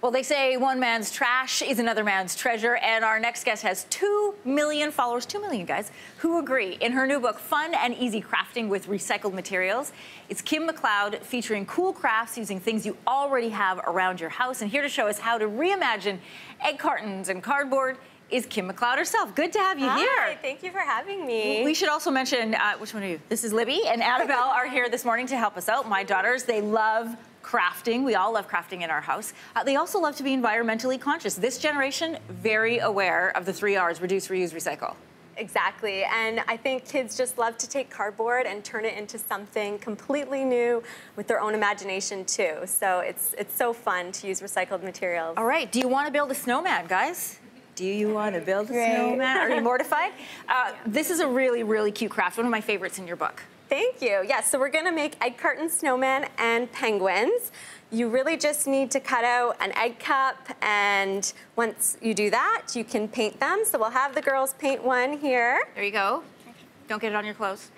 Well, they say one man's trash is another man's treasure, and our next guest has 2 million followers, 2 million guys, who agree. In her new book, Fun and Easy Crafting with Recycled Materials, it's Kim McLeod featuring cool crafts using things you already have around your house. And here to show us how to reimagine egg cartons and cardboard is Kim McLeod herself. Good to have you here. Hi, thank you for having me. We should also mention, which one are you? This is Libby and Annabelle are here this morning to help us out. My daughters, they love crafting. We all love crafting in our house. They also love to be environmentally conscious. This generation, very aware of the 3 R's, reduce, reuse, recycle. Exactly, and I think kids just love to take cardboard and turn it into something completely new with their own imagination too. So it's so fun to use recycled materials. All right, do you want to build a snowman, guys? Do you want to build a snowman? Are you mortified? This is a really, really cute craft, one of my favorites in your book. Thank you. Yes, so we're going to make egg carton snowmen and penguins. You really just need to cut out an egg cup, and once you do that, you can paint them. So we'll have the girls paint one here. There you go. Don't get it on your clothes.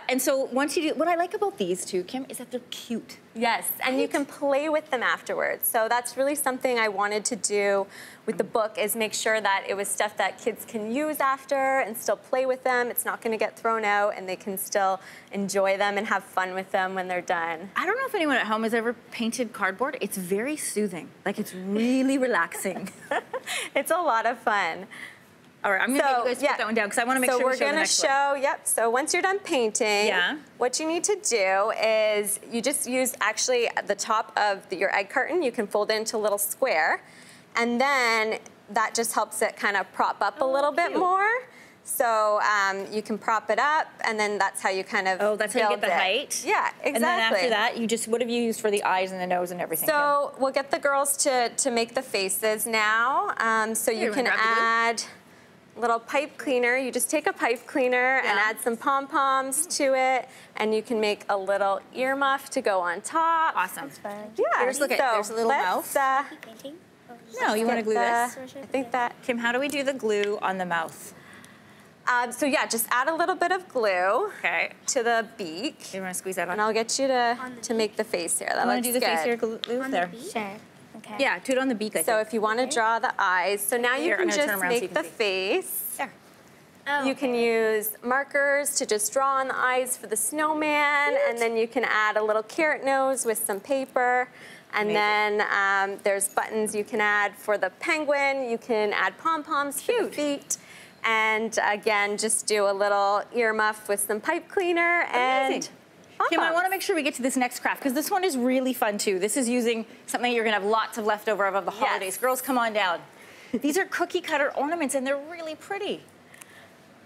And so once you do, what I like about these two, Kim, is that they're cute. Yes, and you can play with them afterwards. So that's really something I wanted to do with the book, is make sure that it was stuff that kids can use after and still play with them. It's not going to get thrown out, and they can still enjoy them and have fun with them when they're done. I don't know if anyone at home has ever painted cardboard. It's very soothing. Like, it's really relaxing. It's a lot of fun. All right, I'm going to get you guys to put that one down because I want to make sure we show the next one. So we're going to show, so once you're done painting, what you need to do is you just use actually the top of your egg carton. You can fold it into a little square, and then that just helps it kind of prop up a little bit more. So you can prop it up, and then that's how you kind of that's how you get the height? Yeah, exactly. And then after that, you just, what have you used for the eyes and the nose and everything? So we'll get the girls to make the faces now. So you can add little pipe cleaner. You just take a pipe cleaner and add some pom-poms to it, and you can make a little earmuff to go on top. Awesome. Yeah, here's, look at, there's a little mouth. No, you want to glue this? I think that. Kim, how do we do the glue on the mouth? So yeah, just add a little bit of glue to the beak. You want to squeeze that on? And I'll get you to make the face here. That looks good. You want to do the face here, glue there? Sure. Okay. Yeah, do it on the beak, I think. So if you want to draw the eyes, so now you can just make the face. There. You can use markers to just draw on the eyes for the snowman, and then you can add a little carrot nose with some paper. And then there's buttons you can add for the penguin. You can add pom-poms for the feet. And again, just do a little earmuff with some pipe cleaner. And Kim, I want to make sure we get to this next craft, because this one is really fun too. This is using something you're going to have lots of leftover of the holidays. Girls, come on down. These are cookie cutter ornaments, and they're really pretty.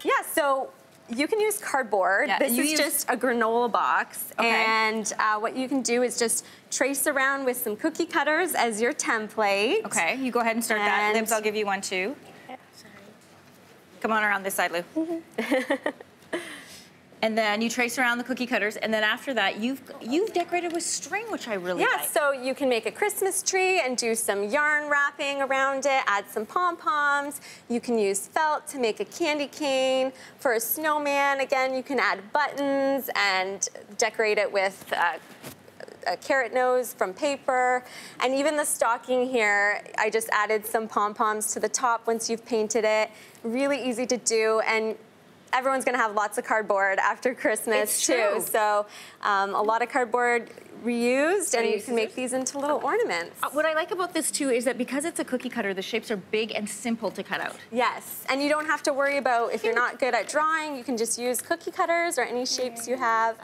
Yeah, so you can use cardboard. This is just a granola box. And what you can do is just trace around with some cookie cutters as your template. Okay, you go ahead and start that. Libs, I'll give you one too. Come on around this side, Lou. And then you trace around the cookie cutters, and then after that, you've decorated with string, which I really like. Yeah, so you can make a Christmas tree and do some yarn wrapping around it, add some pom-poms. You can use felt to make a candy cane. For a snowman, again, you can add buttons and decorate it with a carrot nose from paper. And even the stocking here, I just added some pom-poms to the top once you've painted it. Really easy to do, and everyone's gonna have lots of cardboard after Christmas too. So a lot of cardboard reused, and you can make these into little ornaments. What I like about this too is that because it's a cookie cutter, the shapes are big and simple to cut out. Yes, and you don't have to worry about, if you're not good at drawing, you can just use cookie cutters or any shapes you have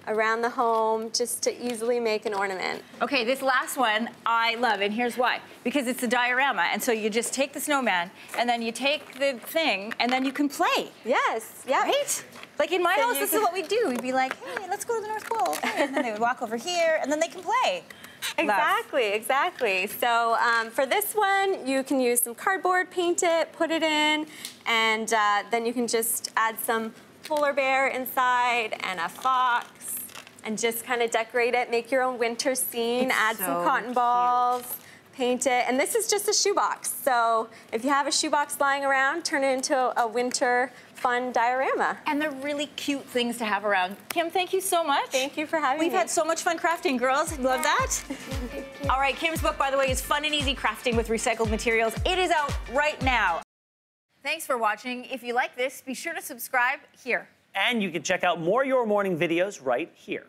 around the home just to easily make an ornament. Okay, this last one I love, and here's why. Because it's a diorama, and so you just take the snowman, and then you take the thing, and then you can play. Yes, yeah. Right? Like in my house, this is what we do. We'd be like, hey, let's go to the North Pole. Okay. And then they would walk over here, and then they can play. Exactly, exactly. So for this one, you can use some cardboard, paint it, put it in, and then you can just add some polar bear inside and a fox, and just kind of decorate it, make your own winter scene, add some cotton balls, paint it. And this is just a shoebox. So if you have a shoebox lying around, turn it into a winter fun diorama. And they're really cute things to have around. Kim, thank you so much. Thank you for having me. We've had so much fun crafting, girls. Love that. All right, Kim's book, by the way, is Fun and Easy Crafting with Recycled Materials. It is out right now. Thanks for watching. If you like this, be sure to subscribe here. And you can check out more Your Morning videos right here.